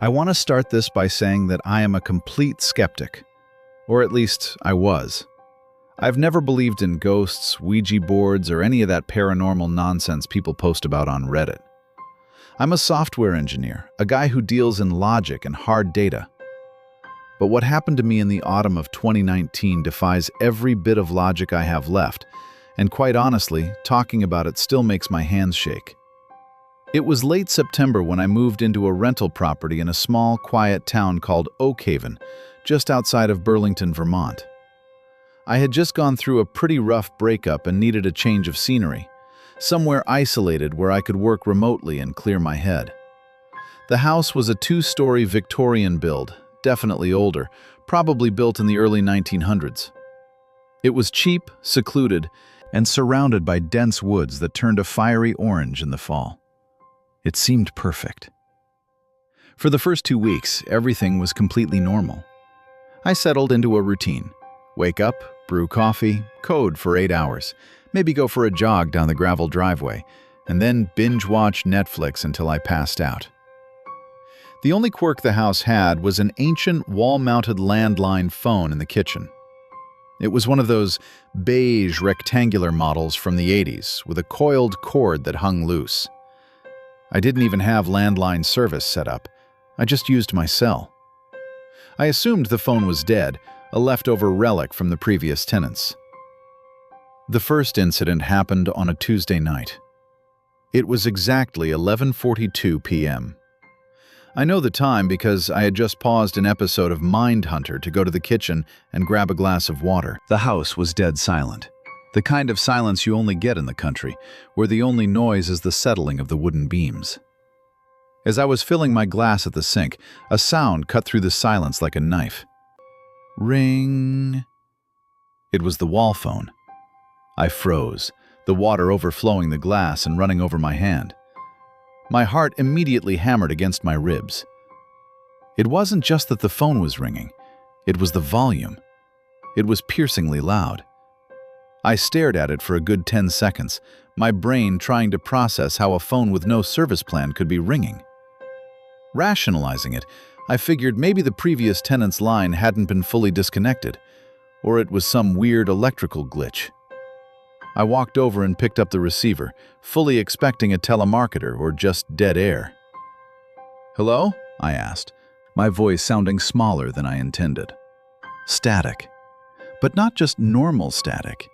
I want to start this by saying that I am a complete skeptic, or at least I was. I've never believed in ghosts, Ouija boards, or any of that paranormal nonsense people post about on Reddit. I'm a software engineer, a guy who deals in logic and hard data. But what happened to me in the autumn of 2019 defies every bit of logic I have left, and quite honestly, talking about it still makes my hands shake. It was late September when I moved into a rental property in a small, quiet town called Oakhaven, just outside of Burlington, Vermont. I had just gone through a pretty rough breakup and needed a change of scenery, somewhere isolated where I could work remotely and clear my head. The house was a 2-story Victorian build, definitely older, probably built in the early 1900s. It was cheap, secluded, and surrounded by dense woods that turned a fiery orange in the fall. It seemed perfect. For the first 2 weeks, everything was completely normal. I settled into a routine. Wake up, brew coffee, code for 8 hours, maybe go for a jog down the gravel driveway, and then binge-watch Netflix until I passed out. The only quirk the house had was an ancient wall-mounted landline phone in the kitchen. It was one of those beige rectangular models from the 80s with a coiled cord that hung loose. I didn't even have landline service set up. I just used my cell. I assumed the phone was dead, a leftover relic from the previous tenants. The first incident happened on a Tuesday night. It was exactly 11:42 p.m. I know the time because I had just paused an episode of Mindhunter to go to the kitchen and grab a glass of water. The house was dead silent. The kind of silence you only get in the country, where the only noise is the settling of the wooden beams. As I was filling my glass at the sink, a sound cut through the silence like a knife. Ring. It was the wall phone. I froze, the water overflowing the glass and running over my hand. My heart immediately hammered against my ribs. It wasn't just that the phone was ringing, it was the volume. It was piercingly loud. I stared at it for a good 10 seconds, my brain trying to process how a phone with no service plan could be ringing. Rationalizing it, I figured maybe the previous tenant's line hadn't been fully disconnected, or it was some weird electrical glitch. I walked over and picked up the receiver, fully expecting a telemarketer or just dead air. "Hello?" I asked, my voice sounding smaller than I intended. Static. But not just normal static.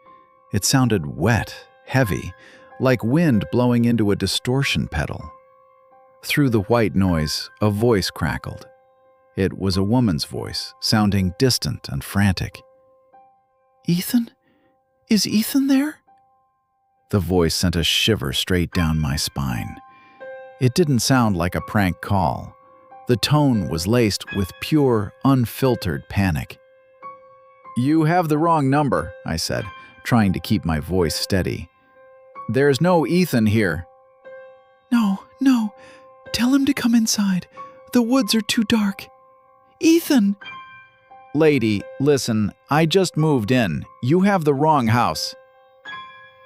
It sounded wet, heavy, like wind blowing into a distortion pedal. Through the white noise, a voice crackled. It was a woman's voice, sounding distant and frantic. "Ethan? Is Ethan there?" The voice sent a shiver straight down my spine. It didn't sound like a prank call. The tone was laced with pure, unfiltered panic. "You have the wrong number," I said, trying to keep my voice steady. "There's no Ethan here." No. Tell him to come inside. The woods are too dark. Ethan!" "Lady, listen, I just moved in. You have the wrong house."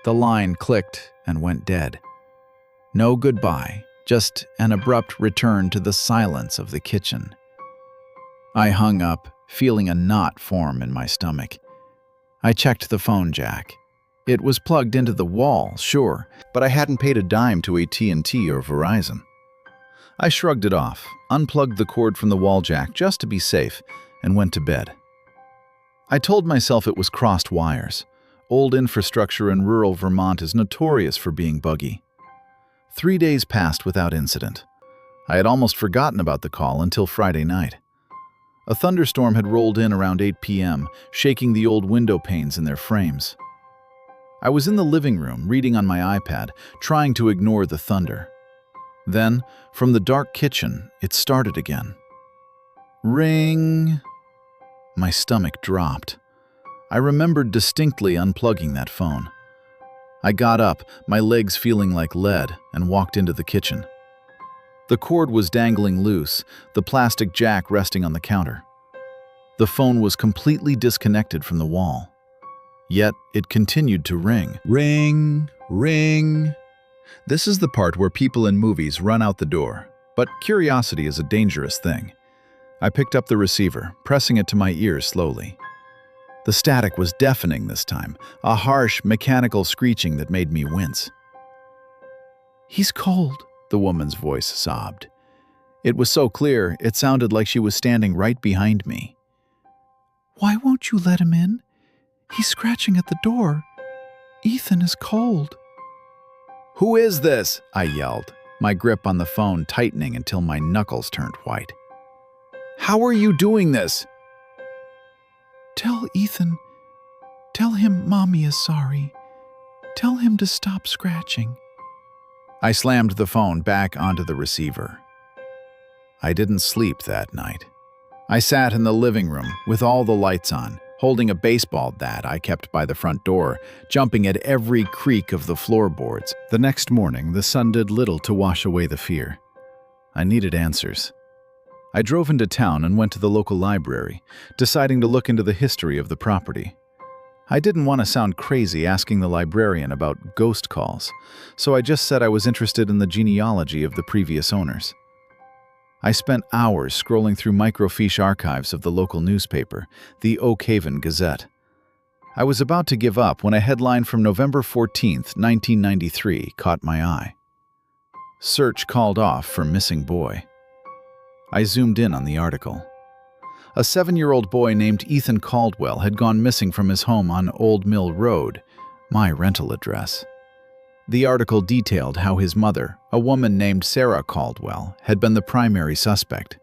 The line clicked and went dead. No goodbye, just an abrupt return to the silence of the kitchen. I hung up, feeling a knot form in my stomach. I checked the phone jack. It was plugged into the wall, sure, but I hadn't paid a dime to AT&T or Verizon. I shrugged it off, unplugged the cord from the wall jack just to be safe, and went to bed. I told myself it was crossed wires. Old infrastructure in rural Vermont is notorious for being buggy. 3 days passed without incident. I had almost forgotten about the call until Friday night. A thunderstorm had rolled in around 8 p.m., shaking the old window panes in their frames. I was in the living room, reading on my iPad, trying to ignore the thunder. Then, from the dark kitchen, it started again. Ring. My stomach dropped. I remembered distinctly unplugging that phone. I got up, my legs feeling like lead, and walked into the kitchen. The cord was dangling loose, the plastic jack resting on the counter. The phone was completely disconnected from the wall. Yet it continued to ring. Ring, ring. This is the part where people in movies run out the door. But curiosity is a dangerous thing. I picked up the receiver, pressing it to my ear slowly. The static was deafening this time, a harsh, mechanical screeching that made me wince. "He's cold," the woman's voice sobbed. It was so clear, it sounded like she was standing right behind me. "Why won't you let him in? He's scratching at the door. Ethan is cold." "Who is this?" I yelled, my grip on the phone tightening until my knuckles turned white. "How are you doing this?" "Tell Ethan. Tell him Mommy is sorry. Tell him to stop scratching." I slammed the phone back onto the receiver. I didn't sleep that night. I sat in the living room with all the lights on, holding a baseball bat I kept by the front door, jumping at every creak of the floorboards. The next morning, the sun did little to wash away the fear. I needed answers. I drove into town and went to the local library, deciding to look into the history of the property. I didn't want to sound crazy asking the librarian about ghost calls, so I just said I was interested in the genealogy of the previous owners. I spent hours scrolling through microfiche archives of the local newspaper, the Oak Haven Gazette. I was about to give up when a headline from November 14th, 1993 caught my eye. Search called off for missing boy. I zoomed in on the article. A 7-year-old boy named Ethan Caldwell had gone missing from his home on Old Mill Road, my rental address. The article detailed how his mother, a woman named Sarah Caldwell, had been the primary suspect.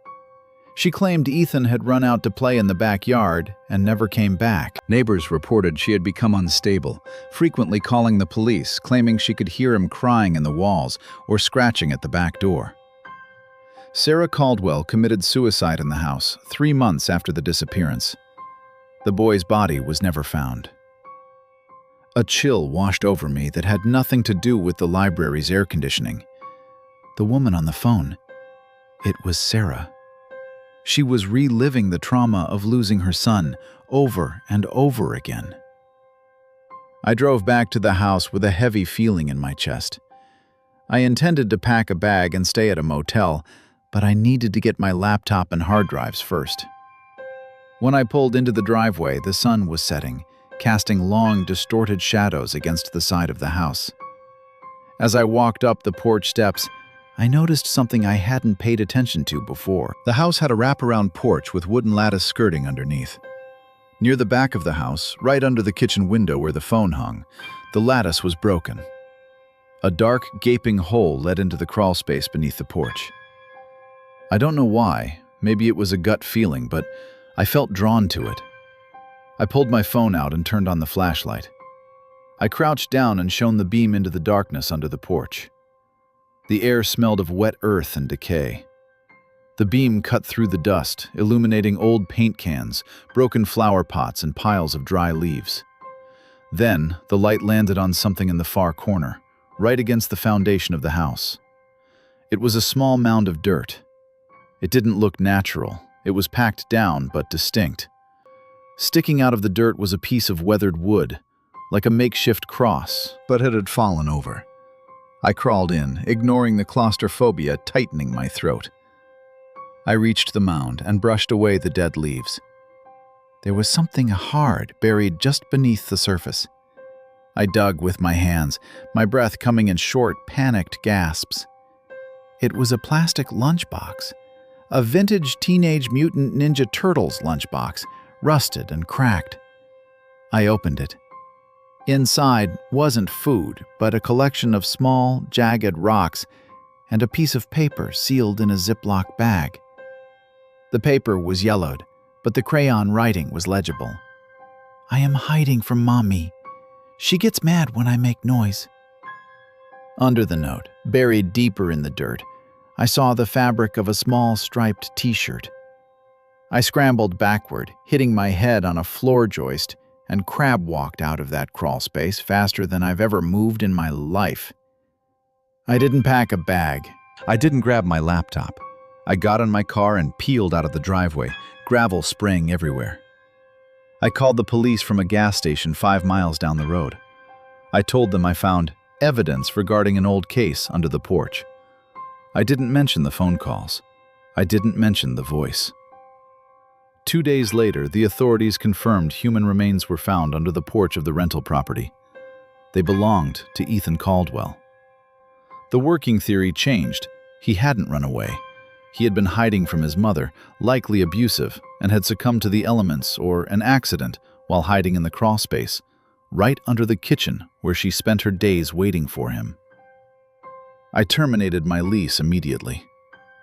She claimed Ethan had run out to play in the backyard and never came back. Neighbors reported she had become unstable, frequently calling the police, claiming she could hear him crying in the walls or scratching at the back door. Sarah Caldwell committed suicide in the house 3 months after the disappearance. The boy's body was never found. A chill washed over me that had nothing to do with the library's air conditioning. The woman on the phone, it was Sarah. She was reliving the trauma of losing her son over and over again. I drove back to the house with a heavy feeling in my chest. I intended to pack a bag and stay at a motel, but I needed to get my laptop and hard drives first. When I pulled into the driveway, the sun was setting, casting long, distorted shadows against the side of the house. As I walked up the porch steps, I noticed something I hadn't paid attention to before. The house had a wraparound porch with wooden lattice skirting underneath. Near the back of the house, right under the kitchen window where the phone hung, the lattice was broken. A dark, gaping hole led into the crawl space beneath the porch. I don't know why, maybe it was a gut feeling, but I felt drawn to it. I pulled my phone out and turned on the flashlight. I crouched down and shone the beam into the darkness under the porch. The air smelled of wet earth and decay. The beam cut through the dust, illuminating old paint cans, broken flower pots, and piles of dry leaves. Then, the light landed on something in the far corner, right against the foundation of the house. It was a small mound of dirt. It didn't look natural. It was packed down, but distinct. Sticking out of the dirt was a piece of weathered wood, like a makeshift cross, but it had fallen over. I crawled in, ignoring the claustrophobia tightening my throat. I reached the mound and brushed away the dead leaves. There was something hard buried just beneath the surface. I dug with my hands, my breath coming in short, panicked gasps. It was a plastic lunchbox. A vintage Teenage Mutant Ninja Turtles lunchbox, rusted and cracked. I opened it. Inside wasn't food, but a collection of small, jagged rocks and a piece of paper sealed in a Ziploc bag. The paper was yellowed, but the crayon writing was legible. "I am hiding from Mommy. She gets mad when I make noise." Under the note, buried deeper in the dirt, I saw the fabric of a small striped t-shirt. I scrambled backward, hitting my head on a floor joist, and crab-walked out of that crawl space faster than I've ever moved in my life. I didn't pack a bag. I didn't grab my laptop. I got in my car and peeled out of the driveway, gravel spraying everywhere. I called the police from a gas station 5 miles down the road. I told them I found evidence regarding an old case under the porch. I didn't mention the phone calls. I didn't mention the voice. 2 days later, the authorities confirmed human remains were found under the porch of the rental property. They belonged to Ethan Caldwell. The working theory changed. He hadn't run away. He had been hiding from his mother, likely abusive, and had succumbed to the elements or an accident while hiding in the crawlspace, right under the kitchen where she spent her days waiting for him. I terminated my lease immediately.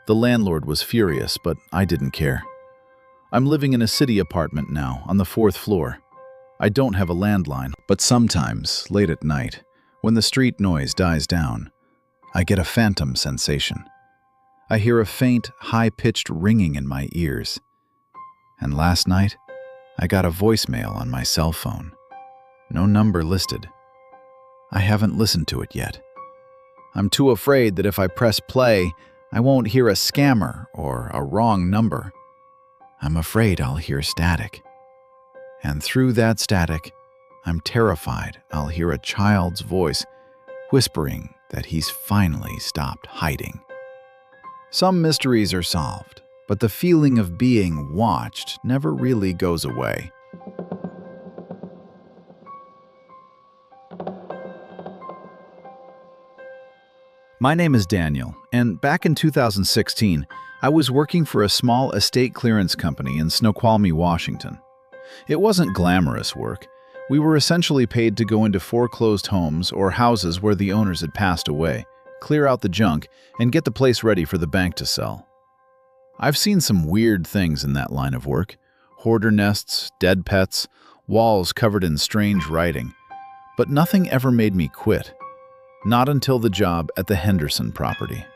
The landlord was furious, but I didn't care. I'm living in a city apartment now, on the 4th floor. I don't have a landline, but sometimes, late at night, when the street noise dies down, I get a phantom sensation. I hear a faint, high-pitched ringing in my ears. And last night, I got a voicemail on my cell phone. No number listed. I haven't listened to it yet. I'm too afraid that if I press play, I won't hear a scammer or a wrong number. I'm afraid I'll hear static. And through that static, I'm terrified I'll hear a child's voice whispering that he's finally stopped hiding. Some mysteries are solved, but the feeling of being watched never really goes away. My name is Daniel, and back in 2016, I was working for a small estate clearance company in Snoqualmie, Washington. It wasn't glamorous work. We were essentially paid to go into foreclosed homes or houses where the owners had passed away, clear out the junk, and get the place ready for the bank to sell. I've seen some weird things in that line of work. Hoarder nests, dead pets, walls covered in strange writing. But nothing ever made me quit. Not until the job at the Henderson property.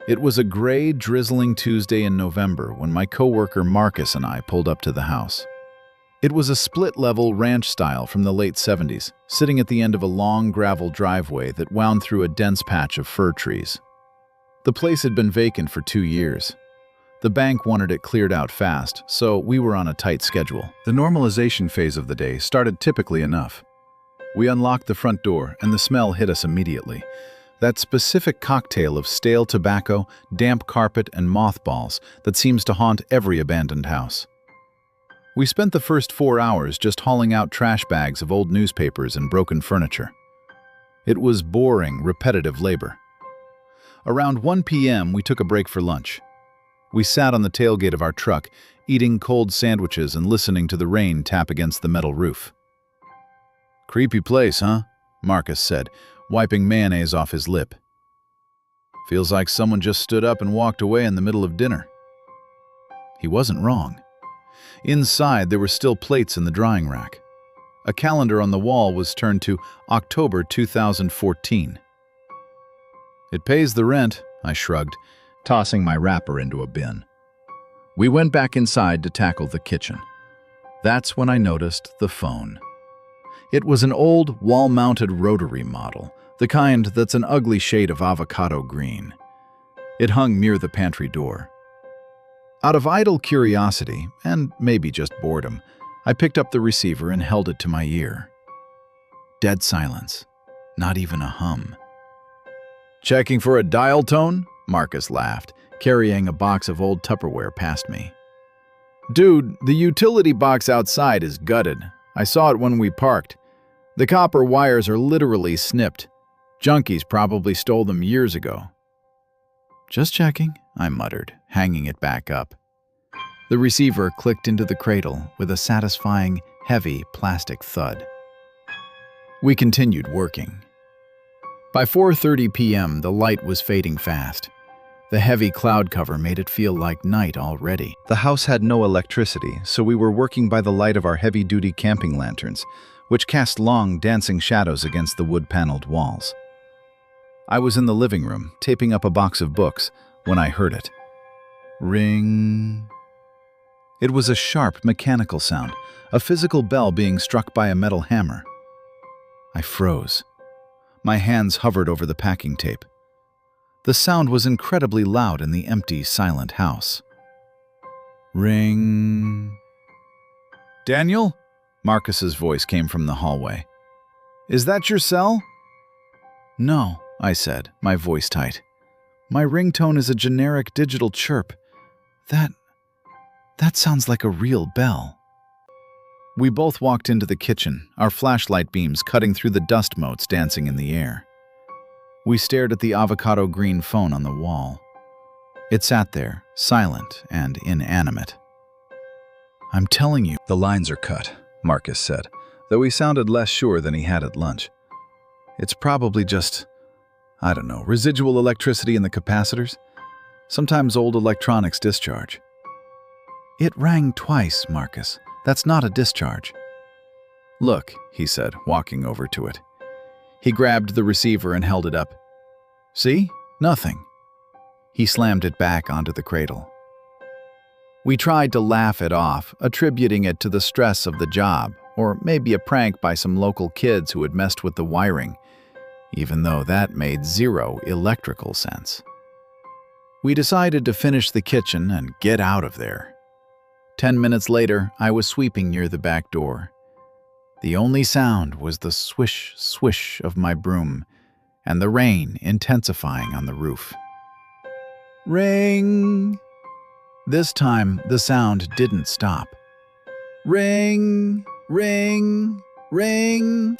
It was a gray, drizzling Tuesday in November when my coworker Marcus and I pulled up to the house. It was a split-level ranch style from the late 70s, sitting at the end of a long gravel driveway that wound through a dense patch of fir trees. The place had been vacant for 2 years. The bank wanted it cleared out fast, so we were on a tight schedule. The normalization phase of the day started typically enough. We unlocked the front door, and the smell hit us immediately. That specific cocktail of stale tobacco, damp carpet, and mothballs that seems to haunt every abandoned house. We spent the first 4 hours just hauling out trash bags of old newspapers and broken furniture. It was boring, repetitive labor. Around 1 p.m., we took a break for lunch. We sat on the tailgate of our truck, eating cold sandwiches and listening to the rain tap against the metal roof. "Creepy place, huh?" Marcus said, wiping mayonnaise off his lip. "Feels like someone just stood up and walked away in the middle of dinner." He wasn't wrong. Inside, there were still plates in the drying rack. A calendar on the wall was turned to October 2014. "It pays the rent," I shrugged, tossing my wrapper into a bin. We went back inside to tackle the kitchen. That's when I noticed the phone. It was an old, wall-mounted rotary model, the kind that's an ugly shade of avocado green. It hung near the pantry door. Out of idle curiosity, and maybe just boredom, I picked up the receiver and held it to my ear. Dead silence. Not even a hum. "Checking for a dial tone?" Marcus laughed, carrying a box of old Tupperware past me. "Dude, the utility box outside is gutted. I saw it when we parked. The copper wires are literally snipped. Junkies probably stole them years ago." "Just checking," I muttered, hanging it back up. The receiver clicked into the cradle with a satisfying, heavy plastic thud. We continued working. By 4:30 p.m., the light was fading fast. The heavy cloud cover made it feel like night already. The house had no electricity, so we were working by the light of our heavy-duty camping lanterns, which cast long, dancing shadows against the wood-paneled walls. I was in the living room, taping up a box of books, when I heard it. Ring. It was a sharp, mechanical sound, a physical bell being struck by a metal hammer. I froze. My hands hovered over the packing tape. The sound was incredibly loud in the empty, silent house. Ring. "Daniel?" Marcus's voice came from the hallway. "Is that your cell?" "No," I said, my voice tight. My ringtone is a generic digital chirp. That sounds like a real bell. We both walked into the kitchen, our flashlight beams cutting through the dust motes dancing in the air. We stared at the avocado green phone on the wall. It sat there, silent and inanimate. "I'm telling you, the lines are cut," Marcus said, though he sounded less sure than he had at lunch. "It's probably just, I don't know, residual electricity in the capacitors? Sometimes old electronics discharge." "It rang twice, Marcus. That's not a discharge." "Look," he said, walking over to it. He grabbed the receiver and held it up. "See? Nothing." He slammed it back onto the cradle. We tried to laugh it off, attributing it to the stress of the job, or maybe a prank by some local kids who had messed with the wiring, even though that made zero electrical sense. We decided to finish the kitchen and get out of there. 10 minutes later, I was sweeping near the back door. The only sound was the swish, swish of my broom and the rain intensifying on the roof. Ring! This time, the sound didn't stop. Ring! Ring! Ring!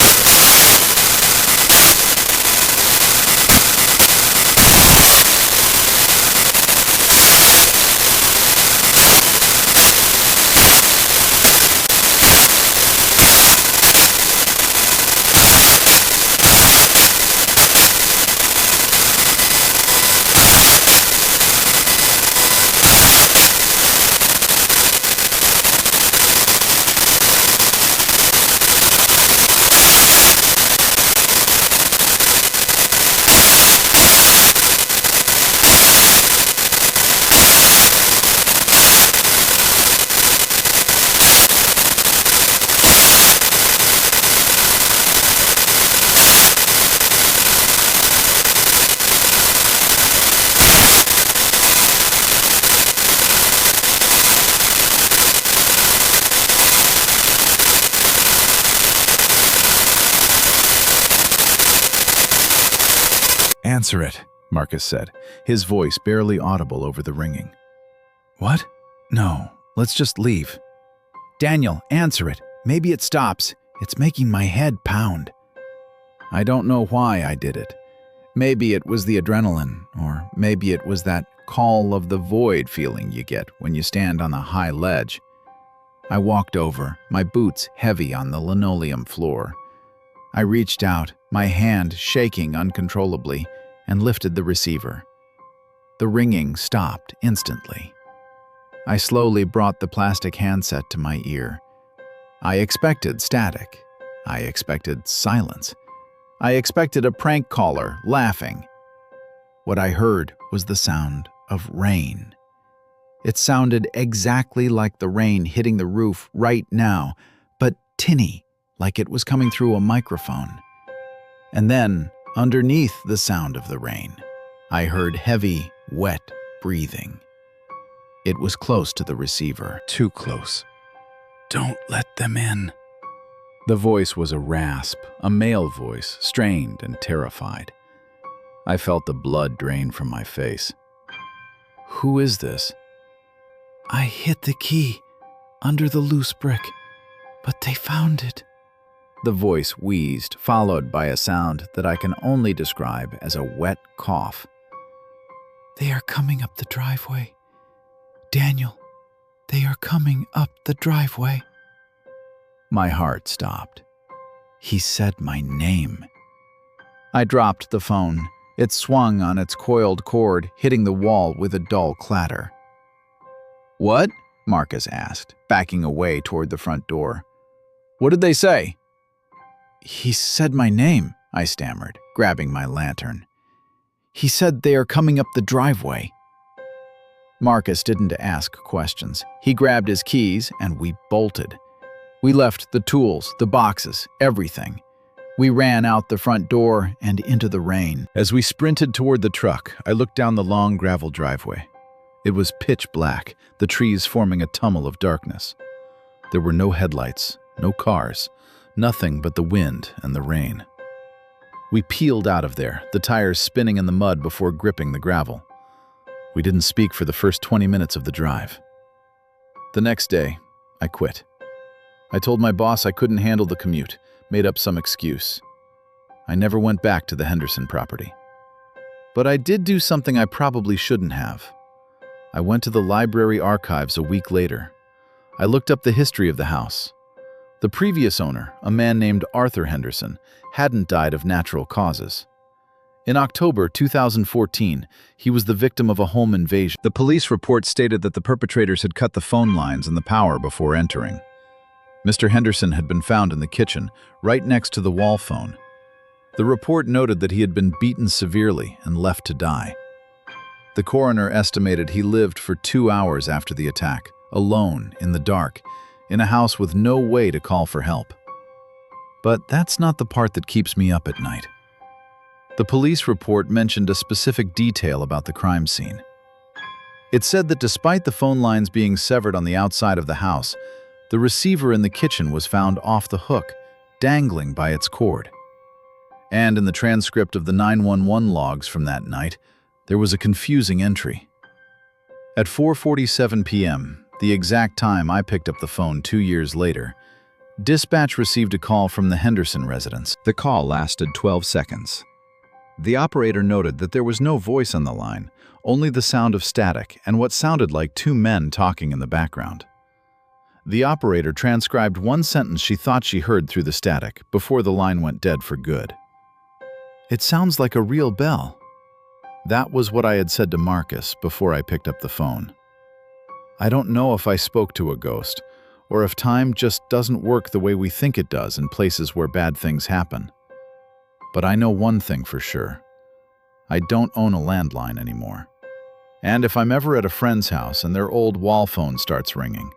"Answer it," Marcus said, his voice barely audible over the ringing. "What? No, let's just leave." "Daniel, answer it. Maybe it stops. It's making my head pound." I don't know why I did it. Maybe it was the adrenaline, or maybe it was that call of the void feeling you get when you stand on a high ledge. I walked over, my boots heavy on the linoleum floor. I reached out, my hand shaking uncontrollably, and lifted the receiver. The ringing stopped instantly. I slowly brought the plastic handset to my ear. I expected static. I expected silence. I expected a prank caller laughing. What I heard was the sound of rain. It sounded exactly like the rain hitting the roof right now, but tinny, like it was coming through a microphone. And then, underneath the sound of the rain, I heard heavy, wet breathing. It was close to the receiver, too close. "Don't let them in." The voice was a rasp, a male voice, strained and terrified. I felt the blood drain from my face. "Who is this?" "I hit the key under the loose brick, but they found it." The voice wheezed, followed by a sound that I can only describe as a wet cough. "They are coming up the driveway. Daniel, they are coming up the driveway." My heart stopped. He said my name. I dropped the phone. It swung on its coiled cord, hitting the wall with a dull clatter. "What?" Marcus asked, backing away toward the front door. "What did they say?" "He said my name," I stammered, grabbing my lantern. "He said they are coming up the driveway." Marcus didn't ask questions. He grabbed his keys and we bolted. We left the tools, the boxes, everything. We ran out the front door and into the rain. As we sprinted toward the truck, I looked down the long gravel driveway. It was pitch black, the trees forming a tumble of darkness. There were no headlights, no cars, nothing but the wind and the rain. We peeled out of there, the tires spinning in the mud before gripping the gravel. We didn't speak for the first 20 minutes of the drive. The next day, I quit. I told my boss I couldn't handle the commute, made up some excuse. I never went back to the Henderson property. But I did do something I probably shouldn't have. I went to the library archives a week later. I looked up the history of the house. The previous owner, a man named Arthur Henderson, hadn't died of natural causes. In October 2014, he was the victim of a home invasion. The police report stated that the perpetrators had cut the phone lines and the power before entering. Mr. Henderson had been found in the kitchen, right next to the wall phone. The report noted that he had been beaten severely and left to die. The coroner estimated he lived for 2 hours after the attack, alone, in the dark, in a house with no way to call for help. But that's not the part that keeps me up at night. The police report mentioned a specific detail about the crime scene. It said that despite the phone lines being severed on the outside of the house, the receiver in the kitchen was found off the hook, dangling by its cord. And in the transcript of the 911 logs from that night, there was a confusing entry. At 4:47 p.m., the exact time I picked up the phone 2 years later, dispatch received a call from the Henderson residence. The call lasted 12 seconds. The operator noted that there was no voice on the line, only the sound of static and what sounded like 2 men talking in the background. The operator transcribed one sentence she thought she heard through the static before the line went dead for good. "It sounds like a real bell." That was what I had said to Marcus before I picked up the phone. I don't know if I spoke to a ghost, or if time just doesn't work the way we think it does in places where bad things happen. But I know one thing for sure. I don't own a landline anymore. And if I'm ever at a friend's house and their old wall phone starts ringing,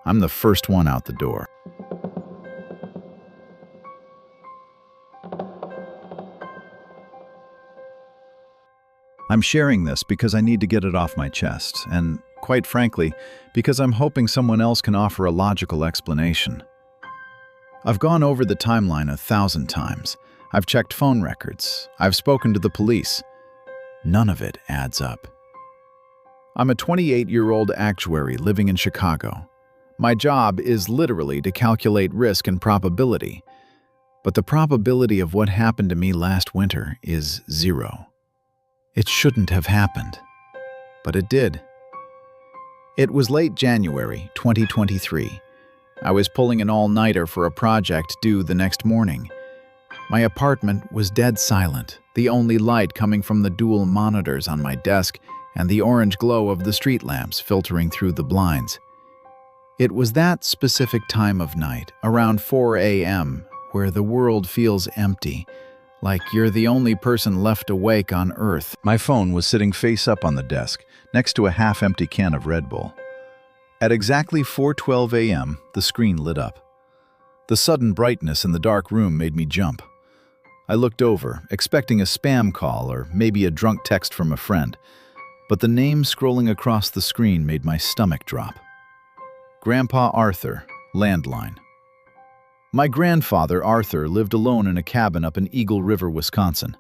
I'm the first one out the door. I'm sharing this because I need to get it off my chest, and quite frankly, because I'm hoping someone else can offer a logical explanation. I've gone over the timeline 1,000 times. I've checked phone records. I've spoken to the police. None of it adds up. I'm a 28-year-old actuary living in Chicago. My job is literally to calculate risk and probability, but the probability of what happened to me last winter is 0. It shouldn't have happened, but it did. It was late January 2023. I was pulling an all-nighter for a project due the next morning. My apartment was dead silent, the only light coming from the dual monitors on my desk and the orange glow of the street lamps filtering through the blinds. It was that specific time of night, around 4 a.m., where the world feels empty, like you're the only person left awake on Earth. My phone was sitting face up on the desk, next to a half-empty can of Red Bull. At exactly 4:12 a.m., the screen lit up. The sudden brightness in the dark room made me jump. I looked over, expecting a spam call or maybe a drunk text from a friend, but the name scrolling across the screen made my stomach drop. Grandpa Arthur, landline. My grandfather, Arthur, lived alone in a cabin up in Eagle River, Wisconsin.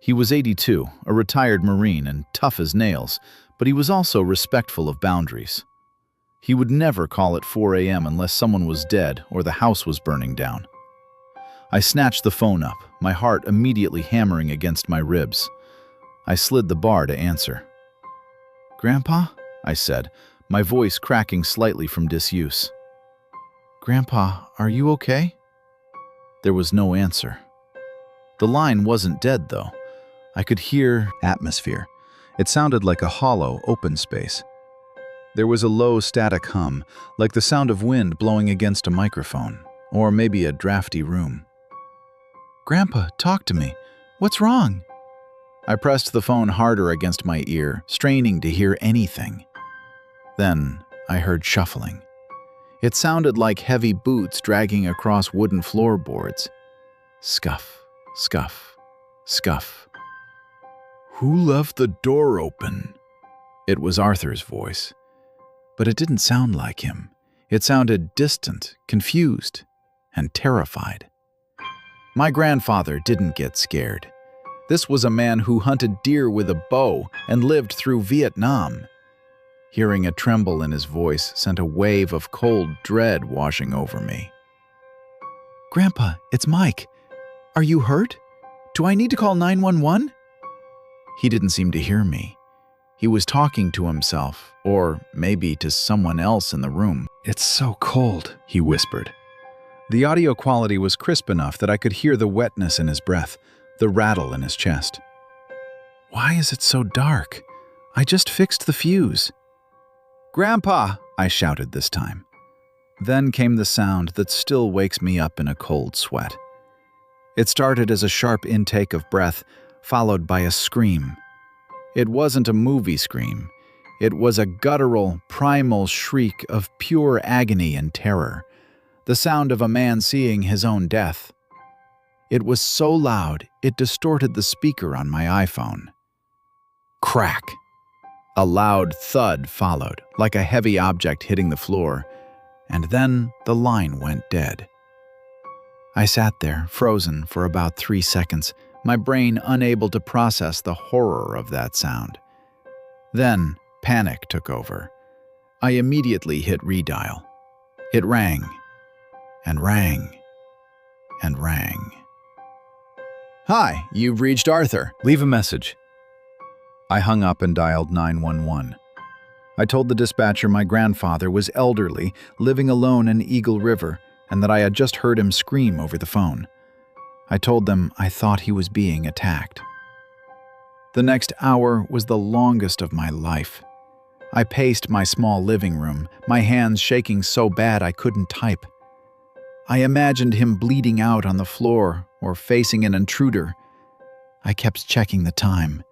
He was 82, a retired Marine and tough as nails, but he was also respectful of boundaries. He would never call at 4 a.m. unless someone was dead or the house was burning down. I snatched the phone up, my heart immediately hammering against my ribs. I slid the bar to answer. "Grandpa?" I said, my voice cracking slightly from disuse. "Grandpa, are you okay?" There was no answer. The line wasn't dead, though. I could hear atmosphere. It sounded like a hollow, open space. There was a low, static hum, like the sound of wind blowing against a microphone, or maybe a drafty room. "Grandpa, talk to me. What's wrong?" I pressed the phone harder against my ear, straining to hear anything. Then I heard shuffling. It sounded like heavy boots dragging across wooden floorboards. Scuff, scuff, scuff. "Who left the door open?" It was Arthur's voice. But it didn't sound like him. It sounded distant, confused, and terrified. My grandfather didn't get scared. This was a man who hunted deer with a bow and lived through Vietnam. Hearing a tremble in his voice sent a wave of cold dread washing over me. "Grandpa, it's Mike. Are you hurt? Do I need to call 911?" He didn't seem to hear me. He was talking to himself, or maybe to someone else in the room. "It's so cold," he whispered. The audio quality was crisp enough that I could hear the wetness in his breath, the rattle in his chest. "Why is it so dark? I just fixed the fuse." "Grandpa!" I shouted this time. Then came the sound that still wakes me up in a cold sweat. It started as a sharp intake of breath, followed by a scream. It wasn't a movie scream. It was a guttural, primal shriek of pure agony and terror, the sound of a man seeing his own death. It was so loud, it distorted the speaker on my iPhone. Crack! A loud thud followed, like a heavy object hitting the floor, and then the line went dead. I sat there, frozen, for about 3 seconds, my brain unable to process the horror of that sound. Then, panic took over. I immediately hit redial. It rang, and rang, and rang. "Hi, you've reached Arthur. Leave a message." I hung up and dialed 911. I told the dispatcher my grandfather was elderly, living alone in Eagle River, and that I had just heard him scream over the phone. I told them I thought he was being attacked. The next hour was the longest of my life. I paced my small living room, my hands shaking so bad I couldn't type. I imagined him bleeding out on the floor or facing an intruder. I kept checking the time.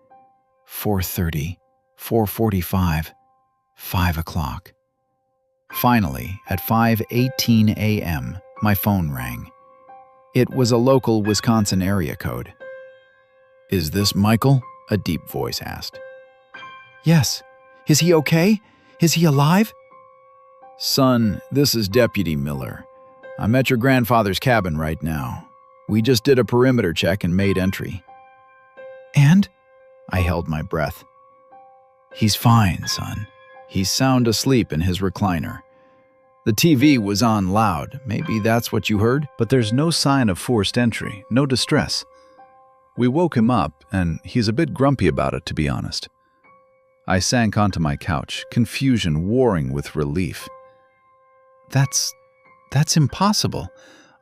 4:30, 4:45, 5 o'clock. Finally, at 5:18 a.m., my phone rang. It was a local Wisconsin area code. "Is this Michael?" a deep voice asked. "Yes. Is he okay? Is he alive?" "Son, this is Deputy Miller. I'm at your grandfather's cabin right now. We just did a perimeter check and made entry." "And?" I held my breath. "He's fine, son. He's sound asleep in his recliner. The TV was on loud. Maybe that's what you heard? But there's no sign of forced entry, no distress. We woke him up, and he's a bit grumpy about it, to be honest." I sank onto my couch, confusion warring with relief. That's impossible.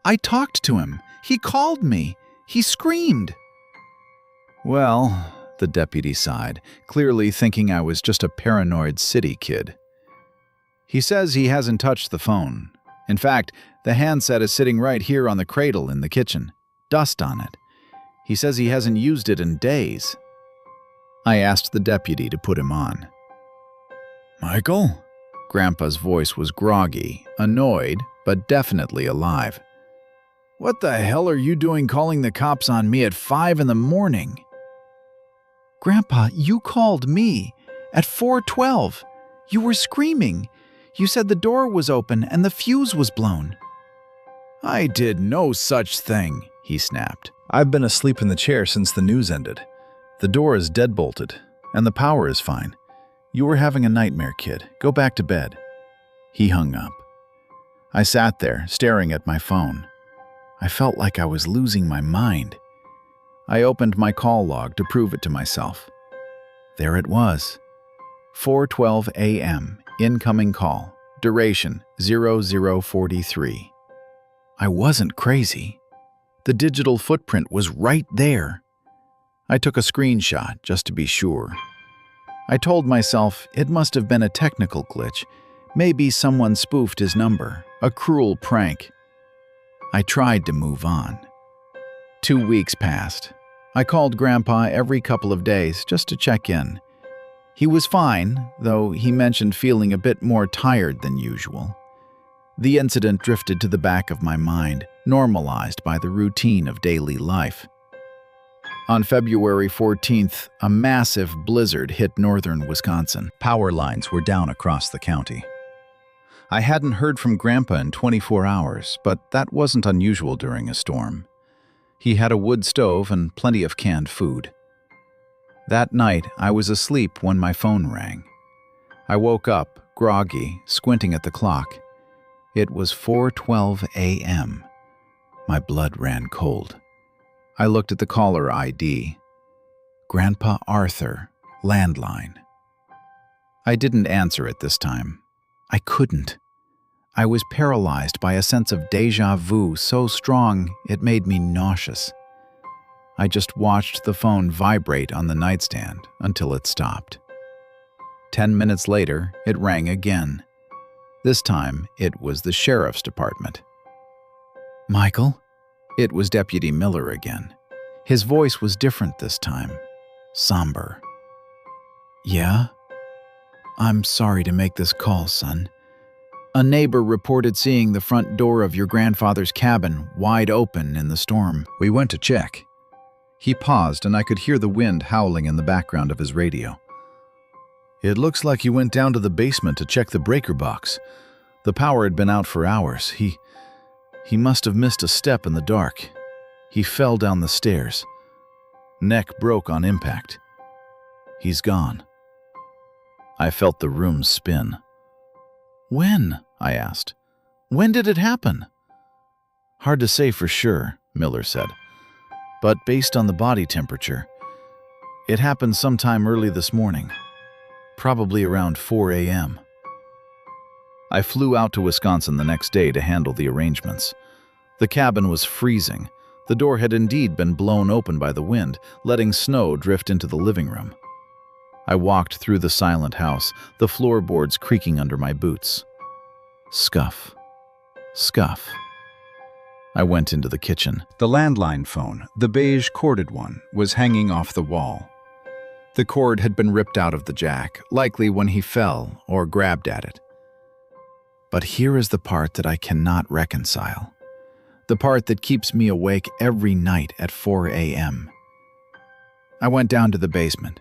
I talked to him. He called me. He screamed." "Well," the deputy sighed, clearly thinking I was just a paranoid city kid. "He says he hasn't touched the phone. In fact, the handset is sitting right here on the cradle in the kitchen. Dust on it. He says he hasn't used it in days." I asked the deputy to put him on. "Michael?" Grandpa's voice was groggy, annoyed, but definitely alive. "What the hell are you doing calling the cops on me at 5 in the morning?" "Grandpa, you called me at 4:12. You were screaming. You said the door was open and the fuse was blown." "I did no such thing," he snapped. "I've been asleep in the chair since the news ended. The door is deadbolted, and the power is fine. You were having a nightmare, kid. Go back to bed." He hung up. I sat there, staring at my phone. I felt like I was losing my mind. I opened my call log to prove it to myself. There it was. 4:12 a.m. Incoming call. Duration 0043. I wasn't crazy. The digital footprint was right there. I took a screenshot just to be sure. I told myself it must have been a technical glitch. Maybe someone spoofed his number, a cruel prank. I tried to move on. 2 weeks passed. I called Grandpa every couple of days just to check in. He was fine, though he mentioned feeling a bit more tired than usual. The incident drifted to the back of my mind, normalized by the routine of daily life. On February 14th, a massive blizzard hit northern Wisconsin. Power lines were down across the county. I hadn't heard from Grandpa in 24 hours, but that wasn't unusual during a storm. He had a wood stove and plenty of canned food. That night, I was asleep when my phone rang. I woke up, groggy, squinting at the clock. It was 4:12 a.m. My blood ran cold. I looked at the caller ID. Grandpa Arthur, landline. I didn't answer it this time. I couldn't. I was paralyzed by a sense of déjà vu so strong it made me nauseous. I just watched the phone vibrate on the nightstand until it stopped. 10 minutes later, it rang again. This time, it was the sheriff's department. Michael? It was Deputy Miller again. His voice was different this time. Somber. Yeah? I'm sorry to make this call, son. A neighbor reported seeing the front door of your grandfather's cabin wide open in the storm. We went to check. He paused, and I could hear the wind howling in the background of his radio. It looks like he went down to the basement to check the breaker box. The power had been out for hours. He must have missed a step in the dark. He fell down the stairs. Neck broke on impact. He's gone. I felt the room spin. When? I asked. When did it happen? Hard to say for sure, Miller said. But based on the body temperature, it happened sometime early this morning, probably around 4 a.m. I flew out to Wisconsin the next day to handle the arrangements. The cabin was freezing. The door had indeed been blown open by the wind, letting snow drift into the living room. I walked through the silent house, the floorboards creaking under my boots. Scuff. Scuff. I went into the kitchen. The landline phone, the beige corded one, was hanging off the wall. The cord had been ripped out of the jack, likely when he fell or grabbed at it. But here is the part that I cannot reconcile. The part that keeps me awake every night at 4 a.m. I went down to the basement.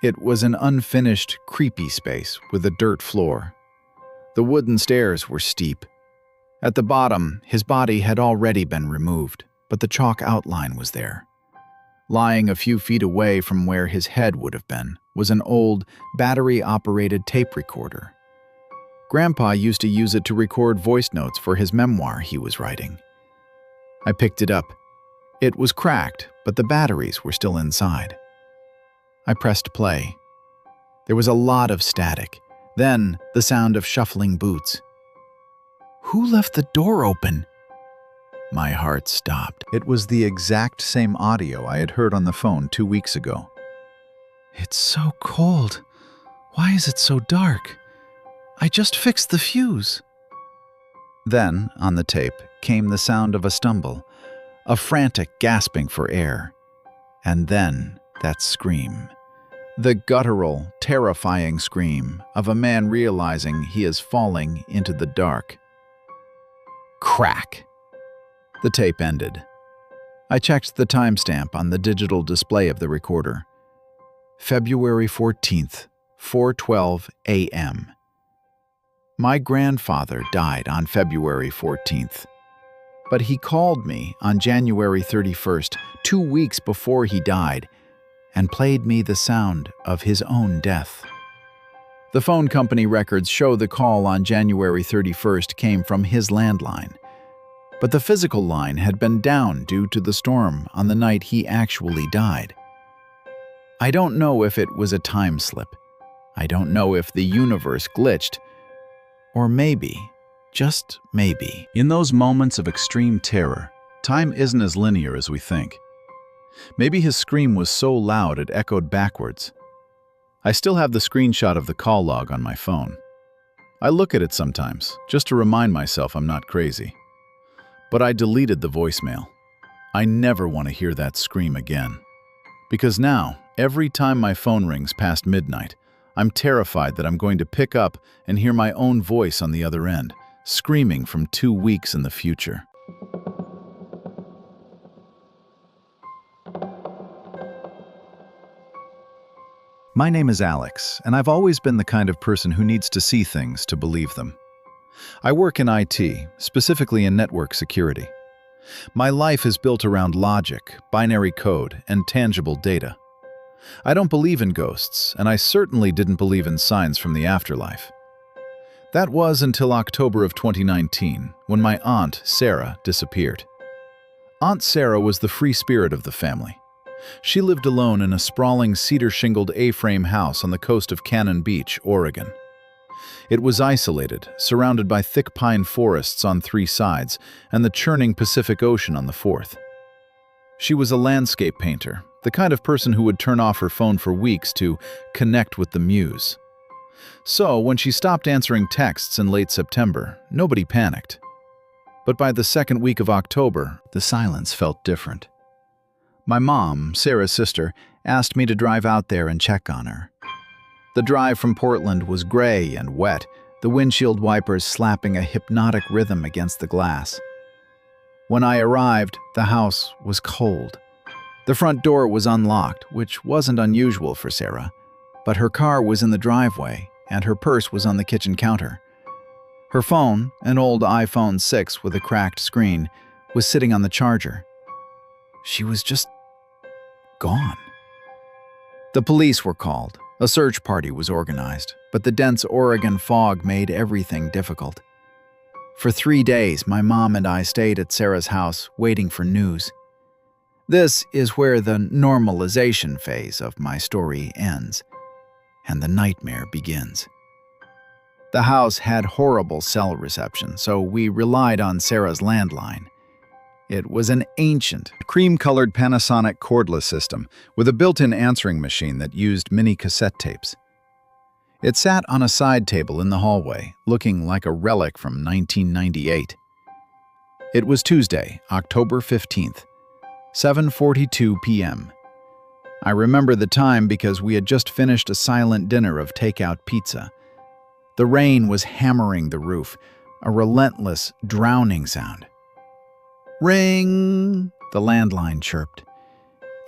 It was an unfinished, creepy space with a dirt floor. The wooden stairs were steep. At the bottom, his body had already been removed, but the chalk outline was there. Lying a few feet away from where his head would have been was an old, battery-operated tape recorder. Grandpa used to use it to record voice notes for his memoir he was writing. I picked it up. It was cracked, but the batteries were still inside. I pressed play. There was a lot of static, then the sound of shuffling boots. Who left the door open? My heart stopped. It was the exact same audio I had heard on the phone 2 weeks ago. It's so cold. Why is it so dark? I just fixed the fuse. Then, on the tape, came the sound of a stumble, a frantic gasping for air. And then that scream. The guttural, terrifying scream of a man realizing he is falling into the dark. Crack! The tape ended. I checked the timestamp on the digital display of the recorder. February 14th, 4:12 a.m. My grandfather died on February 14th, but he called me on January 31st, 2 weeks before he died, and played me the sound of his own death. The phone company records show the call on January 31st came from his landline, but the physical line had been down due to the storm on the night he actually died. I don't know if it was a time slip. I don't know if the universe glitched. Or maybe, just maybe, in those moments of extreme terror, time isn't as linear as we think. Maybe his scream was so loud it echoed backwards. I still have the screenshot of the call log on my phone. I look at it sometimes, just to remind myself I'm not crazy. But I deleted the voicemail. I never want to hear that scream again. Because now, every time my phone rings past midnight, I'm terrified that I'm going to pick up and hear my own voice on the other end, screaming from 2 weeks in the future. My name is Alex, and I've always been the kind of person who needs to see things to believe them. I work in IT, specifically in network security. My life is built around logic, binary code, and tangible data. I don't believe in ghosts, and I certainly didn't believe in signs from the afterlife. That was until October of 2019, when my aunt, Sarah, disappeared. Aunt Sarah was the free spirit of the family. She lived alone in a sprawling cedar-shingled A-frame house on the coast of Cannon Beach, Oregon. It was isolated, surrounded by thick pine forests on 3 sides and the churning Pacific Ocean on the 4th. She was a landscape painter, the kind of person who would turn off her phone for weeks to connect with the muse. So, when she stopped answering texts in late September, nobody panicked. But by the second week of October, the silence felt different. My mom, Sarah's sister, asked me to drive out there and check on her. The drive from Portland was gray and wet, the windshield wipers slapping a hypnotic rhythm against the glass. When I arrived, the house was cold. The front door was unlocked, which wasn't unusual for Sarah, but her car was in the driveway and her purse was on the kitchen counter. Her phone, an old iPhone 6 with a cracked screen, was sitting on the charger. She was just gone. The police were called. A search party was organized, but the dense Oregon fog made everything difficult. For 3 days, my mom and I stayed at Sarah's house, waiting for news. This is where the normalization phase of my story ends, and the nightmare begins. The house had horrible cell reception, so we relied on Sarah's landline. It was an ancient, cream-colored Panasonic cordless system with a built-in answering machine that used mini cassette tapes. It sat on a side table in the hallway, looking like a relic from 1998. It was Tuesday, October 15th, 7:42 p.m. I remember the time because we had just finished a silent dinner of takeout pizza. The rain was hammering the roof, a relentless, drowning sound. Ring! The landline chirped.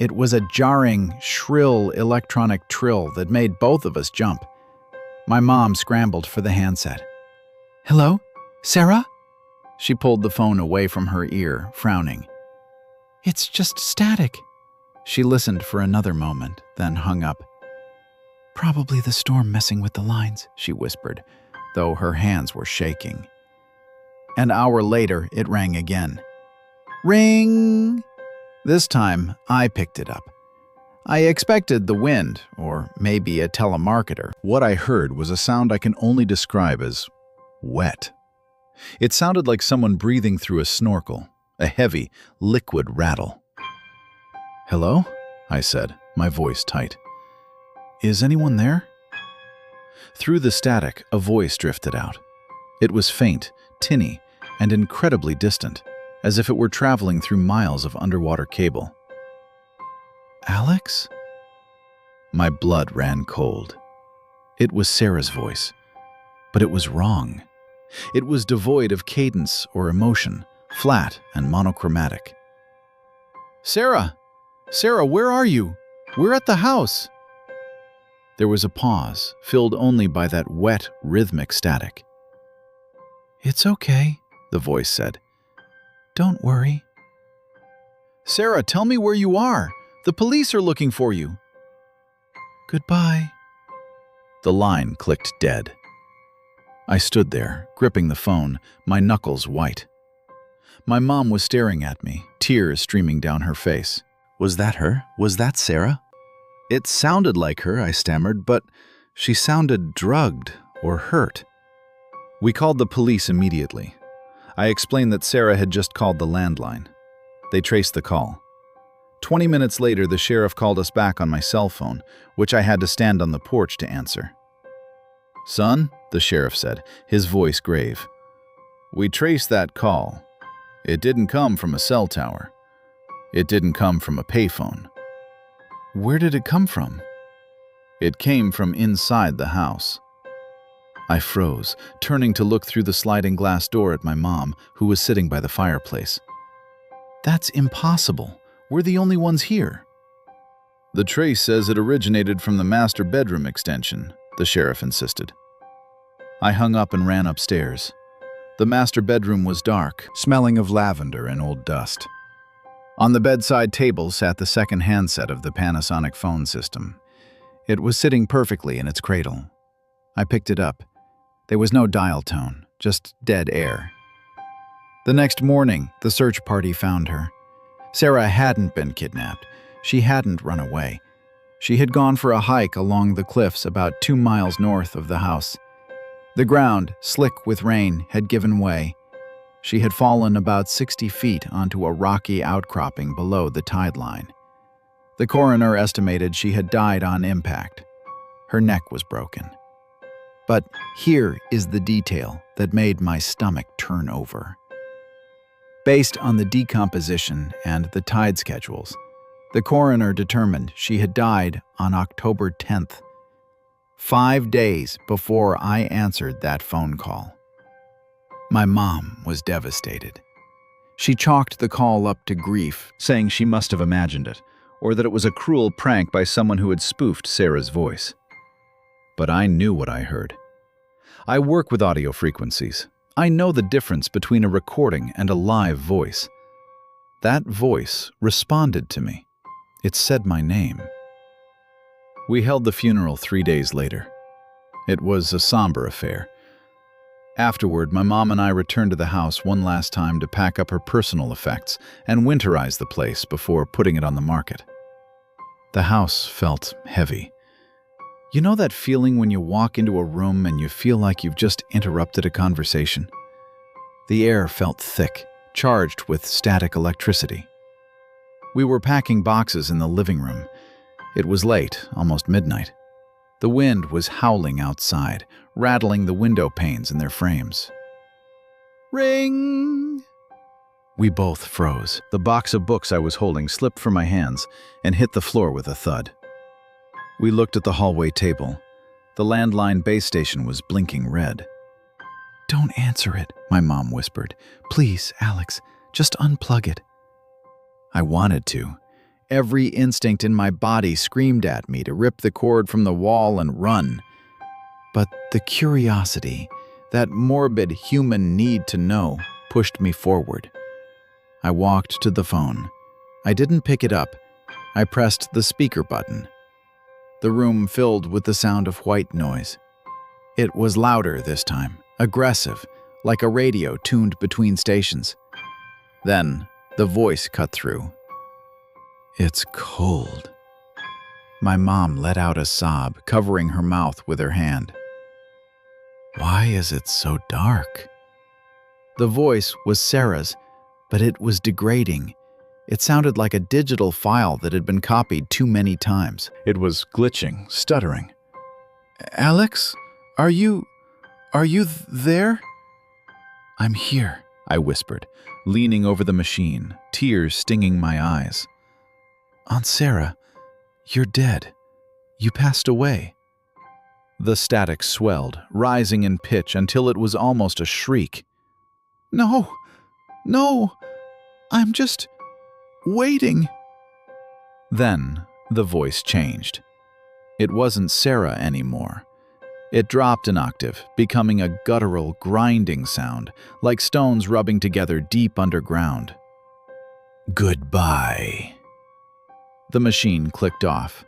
It was a jarring, shrill electronic trill that made both of us jump. My mom scrambled for the handset. "Hello? Sarah?" She pulled the phone away from her ear, frowning. "It's just static." She listened for another moment, then hung up. "Probably the storm messing with the lines," she whispered, though her hands were shaking. An hour later, it rang again. Ring! This time, I picked it up. I expected the wind, or maybe a telemarketer. What I heard was a sound I can only describe as wet. It sounded like someone breathing through a snorkel, a heavy, liquid rattle. "Hello?" I said, my voice tight. "Is anyone there?" Through the static, a voice drifted out. It was faint, tinny, and incredibly distant, as if it were traveling through miles of underwater cable. "Alex?" My blood ran cold. It was Sarah's voice, but it was wrong. It was devoid of cadence or emotion, flat and monochromatic. "Sarah! Sarah, where are you? We're at the house." There was a pause, filled only by that wet, rhythmic static. "It's okay," the voice said. "Don't worry." "Sarah, tell me where you are. The police are looking for you." "Goodbye." The line clicked dead. I stood there, gripping the phone, my knuckles white. My mom was staring at me, tears streaming down her face. "Was that her? Was that Sarah?" "It sounded like her," I stammered, "but she sounded drugged or hurt." We called the police immediately. I explained that Sarah had just called the landline. They traced the call. 20 minutes later, the sheriff called us back on my cell phone, which I had to stand on the porch to answer. "Son," the sheriff said, his voice grave, "we traced that call. It didn't come from a cell tower. It didn't come from a payphone." "Where did it come from?" "It came from inside the house." I froze, turning to look through the sliding glass door at my mom, who was sitting by the fireplace. "That's impossible. We're the only ones here." "The trace says it originated from the master bedroom extension," the sheriff insisted. I hung up and ran upstairs. The master bedroom was dark, smelling of lavender and old dust. On the bedside table sat the second handset of the Panasonic phone system. It was sitting perfectly in its cradle. I picked it up. There was no dial tone, just dead air. The next morning, the search party found her. Sarah hadn't been kidnapped. She hadn't run away. She had gone for a hike along the cliffs about 2 miles north of the house. The ground, slick with rain, had given way. She had fallen about 60 feet onto a rocky outcropping below the tide line. The coroner estimated she had died on impact. Her neck was broken. But here is the detail that made my stomach turn over. Based on the decomposition and the tide schedules, the coroner determined she had died on October 10th, 5 days before I answered that phone call. My mom was devastated. She chalked the call up to grief, saying she must have imagined it, or that it was a cruel prank by someone who had spoofed Sarah's voice. But I knew what I heard. I work with audio frequencies. I know the difference between a recording and a live voice. That voice responded to me. It said my name. We held the funeral 3 days later. It was a somber affair. Afterward, my mom and I returned to the house one last time to pack up her personal effects and winterize the place before putting it on the market. The house felt heavy. You know that feeling when you walk into a room and you feel like you've just interrupted a conversation? The air felt thick, charged with static electricity. We were packing boxes in the living room. It was late, almost midnight. The wind was howling outside, rattling the window panes in their frames. Ring! We both froze. The box of books I was holding slipped from my hands and hit the floor with a thud. We looked at the hallway table. The landline base station was blinking red. "Don't answer it," my mom whispered. "Please, Alex, just unplug it." I wanted to. Every instinct in my body screamed at me to rip the cord from the wall and run. But the curiosity, that morbid human need to know, pushed me forward. I walked to the phone. I didn't pick it up. I pressed the speaker button. The room filled with the sound of white noise. It was louder this time, aggressive, like a radio tuned between stations. Then the voice cut through. "It's cold." My mom let out a sob, covering her mouth with her hand. "Why is it so dark?" The voice was Sarah's, but it was degrading. It sounded like a digital file that had been copied too many times. It was glitching, stuttering. "Alex, are you there?" "I'm here," I whispered, leaning over the machine, tears stinging my eyes. "Aunt Sarah, you're dead. You passed away." The static swelled, rising in pitch until it was almost a shriek. No, I'm just waiting." Then the voice changed. It wasn't Sarah anymore. It dropped an octave, becoming a guttural, grinding sound, like stones rubbing together deep underground. "Goodbye." The machine clicked off.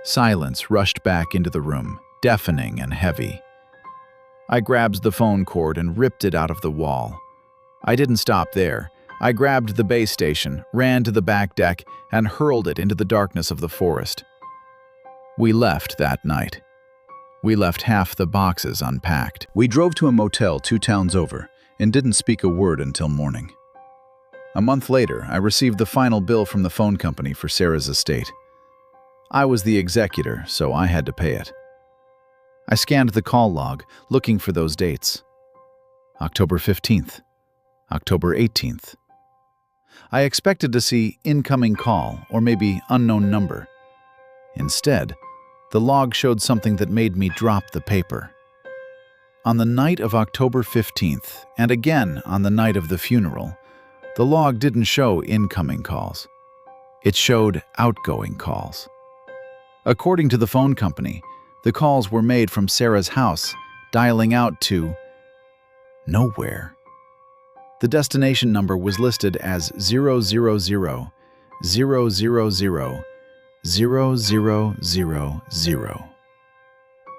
Silence rushed back into the room, deafening and heavy. I grabbed the phone cord and ripped it out of the wall. I didn't stop there. I grabbed the base station, ran to the back deck, and hurled it into the darkness of the forest. We left that night. We left half the boxes unpacked. We drove to a motel 2 towns over and didn't speak a word until morning. A month later, I received the final bill from the phone company for Sarah's estate. I was the executor, so I had to pay it. I scanned the call log, looking for those dates. October 15th, October 18th. I expected to see incoming call or maybe unknown number. Instead, the log showed something that made me drop the paper. On the night of October 15th, and again on the night of the funeral, the log didn't show incoming calls. It showed outgoing calls. According to the phone company, the calls were made from Sarah's house, dialing out to nowhere. The destination number was listed as 000 0000.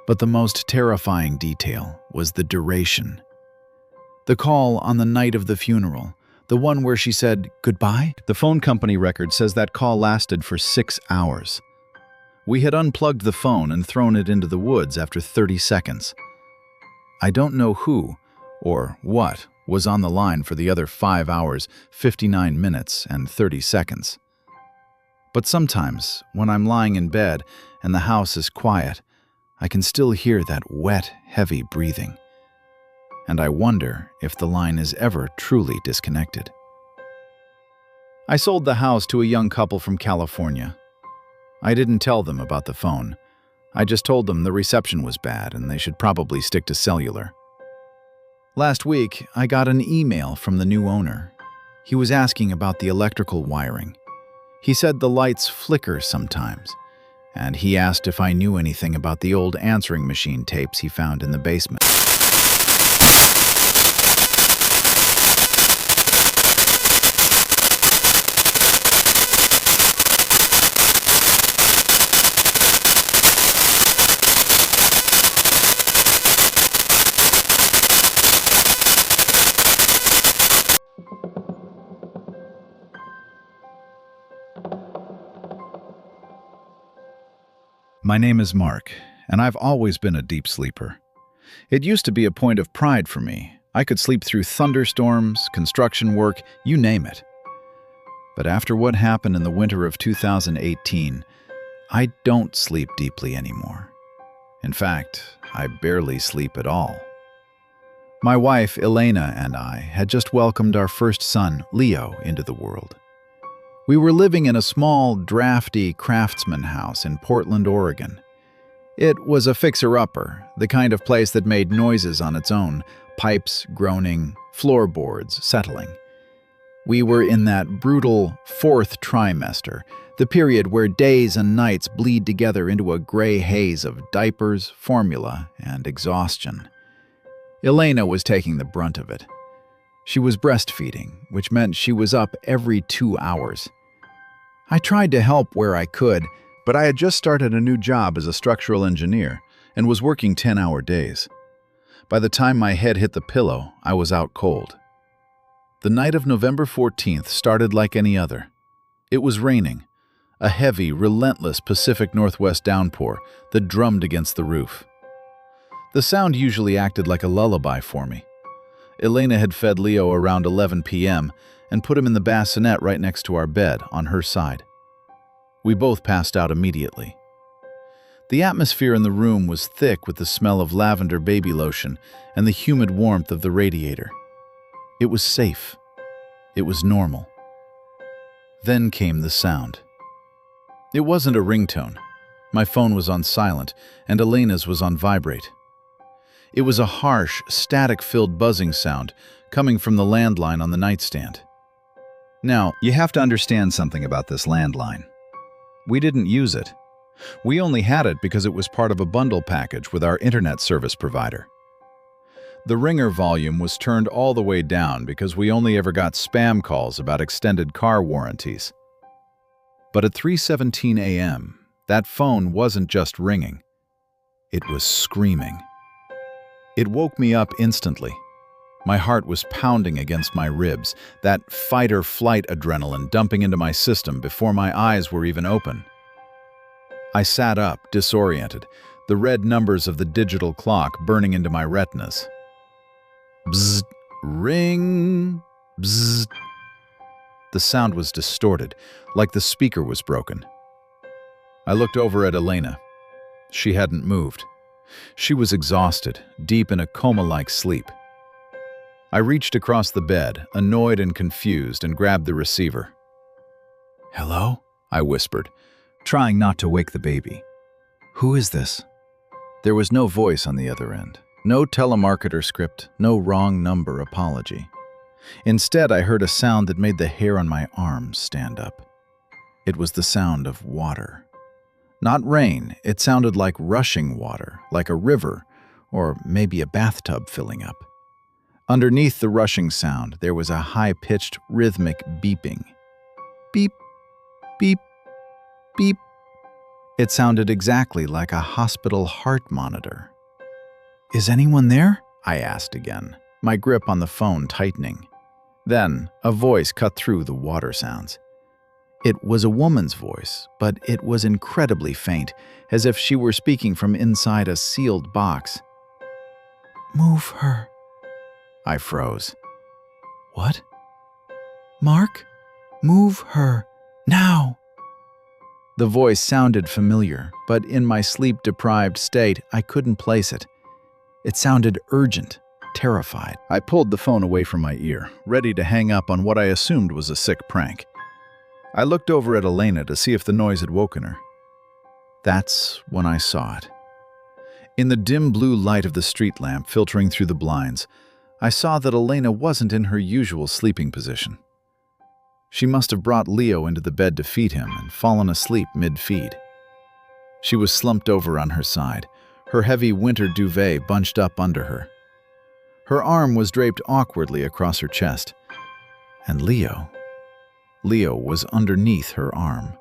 But the most terrifying detail was the duration. The call on the night of the funeral, the one where she said goodbye, the phone company record says that call lasted for 6 hours. We had unplugged the phone and thrown it into the woods after 30 seconds. I don't know who or what was on the line for the other 5 hours, 59 minutes, and 30 seconds. But sometimes, when I'm lying in bed and the house is quiet, I can still hear that wet, heavy breathing. And I wonder if the line is ever truly disconnected. I sold the house to a young couple from California. I didn't tell them about the phone. I just told them the reception was bad and they should probably stick to cellular. Last week, I got an email from the new owner. He was asking about the electrical wiring. He said the lights flicker sometimes, and he asked if I knew anything about the old answering machine tapes he found in the basement. My name is Mark, and I've always been a deep sleeper. It used to be a point of pride for me. I could sleep through thunderstorms, construction work, you name it. But after what happened in the winter of 2018, I don't sleep deeply anymore. In fact, I barely sleep at all. My wife, Elena, and I had just welcomed our first son, Leo, into the world. We were living in a small, drafty craftsman house in Portland, Oregon. It was a fixer-upper, the kind of place that made noises on its own, pipes groaning, floorboards settling. We were in that brutal fourth trimester, the period where days and nights bleed together into a gray haze of diapers, formula, and exhaustion. Elena was taking the brunt of it. She was breastfeeding, which meant she was up every 2 hours. I tried to help where I could, but I had just started a new job as a structural engineer and was working 10-hour days. By the time my head hit the pillow, I was out cold. The night of November 14th started like any other. It was raining, a heavy, relentless Pacific Northwest downpour that drummed against the roof. The sound usually acted like a lullaby for me. Elena had fed Leo around 11 p.m. and put him in the bassinet right next to our bed on her side. We both passed out immediately. The atmosphere in the room was thick with the smell of lavender baby lotion and the humid warmth of the radiator. It was safe. It was normal. Then came the sound. It wasn't a ringtone. My phone was on silent, and Elena's was on vibrate. It was a harsh, static-filled buzzing sound coming from the landline on the nightstand. Now, you have to understand something about this landline. We didn't use it. We only had it because it was part of a bundle package with our internet service provider. The ringer volume was turned all the way down because we only ever got spam calls about extended car warranties. But at 3:17 a.m., that phone wasn't just ringing. It was screaming. It woke me up instantly. My heart was pounding against my ribs, that fight-or-flight adrenaline dumping into my system before my eyes were even open. I sat up, disoriented, the red numbers of the digital clock burning into my retinas. Bzzz, ring, bzzz. The sound was distorted, like the speaker was broken. I looked over at Elena. She hadn't moved. She was exhausted, deep in a coma-like sleep. I reached across the bed, annoyed and confused, and grabbed the receiver. "Hello?" I whispered, trying not to wake the baby. "Who is this?" There was no voice on the other end, no telemarketer script, no wrong number apology. Instead, I heard a sound that made the hair on my arms stand up. It was the sound of water. Not rain, it sounded like rushing water, like a river, or maybe a bathtub filling up. Underneath the rushing sound, there was a high-pitched, rhythmic beeping. Beep, beep, beep. It sounded exactly like a hospital heart monitor. "Is anyone there?" I asked again, my grip on the phone tightening. Then, a voice cut through the water sounds. It was a woman's voice, but it was incredibly faint, as if she were speaking from inside a sealed box. "Move her." I froze. "What?" "Mark, move her, now." The voice sounded familiar, but in my sleep-deprived state, I couldn't place it. It sounded urgent, terrified. I pulled the phone away from my ear, ready to hang up on what I assumed was a sick prank. I looked over at Elena to see if the noise had woken her. That's when I saw it. In the dim blue light of the street lamp filtering through the blinds, I saw that Elena wasn't in her usual sleeping position. She must have brought Leo into the bed to feed him and fallen asleep mid-feed. She was slumped over on her side, her heavy winter duvet bunched up under her. Her arm was draped awkwardly across her chest, and Leo was underneath her arm.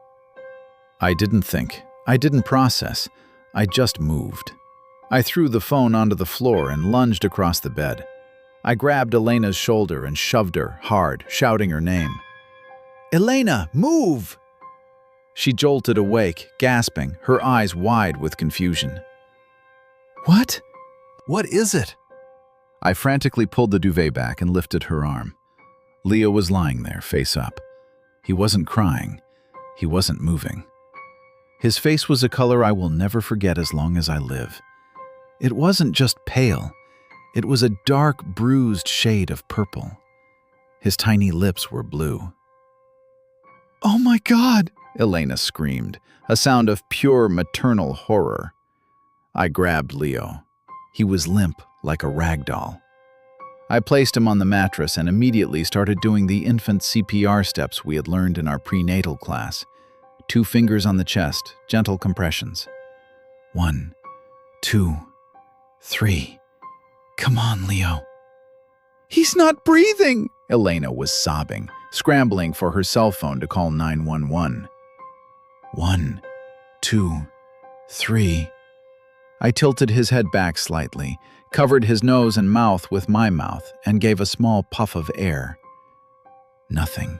I didn't think. I didn't process. I just moved. I threw the phone onto the floor and lunged across the bed. I grabbed Elena's shoulder and shoved her hard, shouting her name. "Elena, move!" She jolted awake, gasping, her eyes wide with confusion. "What? What is it?" I frantically pulled the duvet back and lifted her arm. Leo was lying there, face up. He wasn't crying. He wasn't moving. His face was a color I will never forget as long as I live. It wasn't just pale. It was a dark, bruised shade of purple. His tiny lips were blue. "Oh my God!" Elena screamed, a sound of pure maternal horror. I grabbed Leo. He was limp, like a rag doll. I placed him on the mattress and immediately started doing the infant CPR steps we had learned in our prenatal class. 2 fingers on the chest, gentle compressions. 1, 2, 3. "Come on, Leo." "He's not breathing!" Elena was sobbing, scrambling for her cell phone to call 911. 1, 2, 3. I tilted his head back slightly, covered his nose and mouth with my mouth, and gave a small puff of air. Nothing.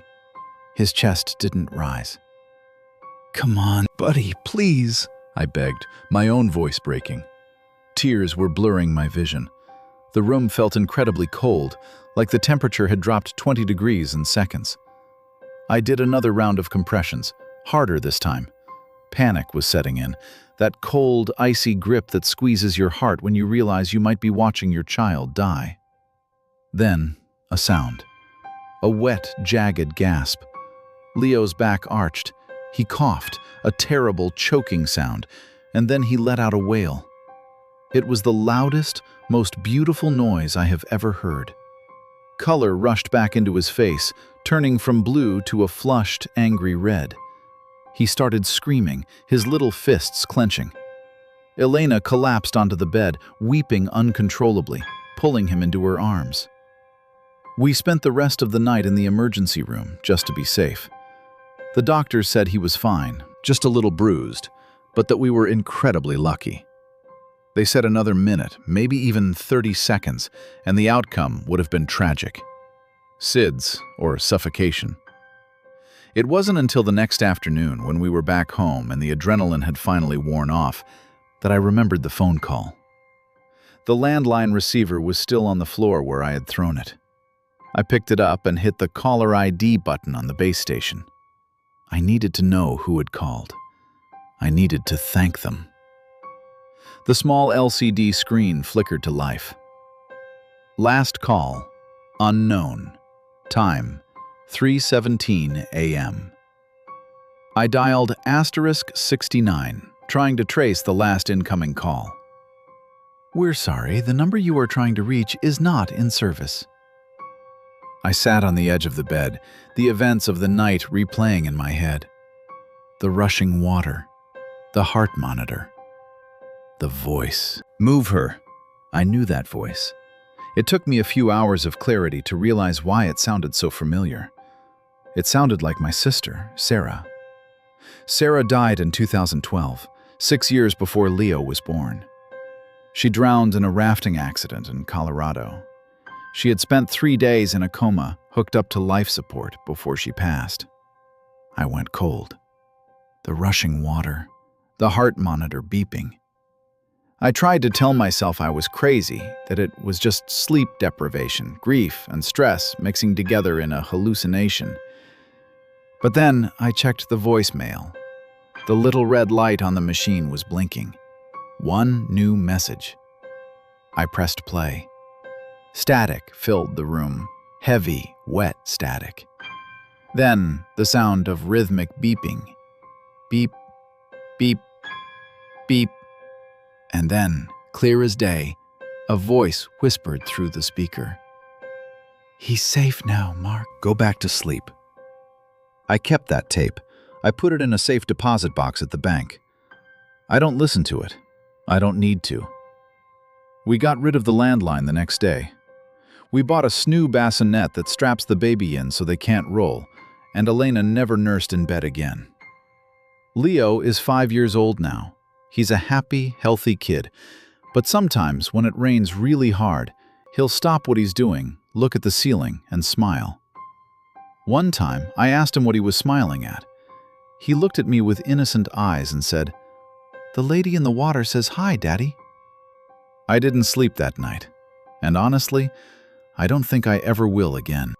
His chest didn't rise. "Come on, buddy, please," I begged, my own voice breaking. Tears were blurring my vision. The room felt incredibly cold, like the temperature had dropped 20 degrees in seconds. I did another round of compressions, harder this time. Panic was setting in, that cold, icy grip that squeezes your heart when you realize you might be watching your child die. Then, a sound. A wet, jagged gasp. Leo's back arched. He coughed, a terrible, choking sound, and then he let out a wail. It was the loudest, most beautiful noise I have ever heard. Color rushed back into his face, turning from blue to a flushed, angry red. He started screaming, his little fists clenching. Elena collapsed onto the bed, weeping uncontrollably, pulling him into her arms. We spent the rest of the night in the emergency room, just to be safe. The doctors said he was fine, just a little bruised, but that we were incredibly lucky. They said another minute, maybe even 30 seconds, and the outcome would have been tragic. SIDS, or suffocation. It wasn't until the next afternoon, when we were back home and the adrenaline had finally worn off, that I remembered the phone call. The landline receiver was still on the floor where I had thrown it. I picked it up and hit the caller ID button on the base station. I needed to know who had called. I needed to thank them. The small LCD screen flickered to life. Last call, unknown. Time, 3:17 a.m. I dialed *69, trying to trace the last incoming call. "We're sorry, the number you are trying to reach is not in service." I sat on the edge of the bed, the events of the night replaying in my head. The rushing water, the heart monitor, the voice. "Move her." I knew that voice. It took me a few hours of clarity to realize why it sounded so familiar. It sounded like my sister, Sarah. Sarah died in 2012, 6 years before Leo was born. She drowned in a rafting accident in Colorado. She had spent 3 days in a coma, hooked up to life support before she passed. I went cold. The rushing water, the heart monitor beeping. I tried to tell myself I was crazy, that it was just sleep deprivation, grief, and stress mixing together in a hallucination. But then I checked the voicemail. The little red light on the machine was blinking. One new message. I pressed play. Static filled the room, heavy, wet static. Then the sound of rhythmic beeping. Beep, beep, beep. And then, clear as day, a voice whispered through the speaker. "He's safe now, Mark. Go back to sleep." I kept that tape. I put it in a safe deposit box at the bank. I don't listen to it. I don't need to. We got rid of the landline the next day. We bought a snoo bassinet that straps the baby in so they can't roll, and Elena never nursed in bed again. Leo is 5 years old now. He's a happy, healthy kid, but sometimes when it rains really hard, he'll stop what he's doing, look at the ceiling, and smile. One time, I asked him what he was smiling at. He looked at me with innocent eyes and said, "The lady in the water says hi, Daddy." I didn't sleep that night, and honestly, I don't think I ever will again.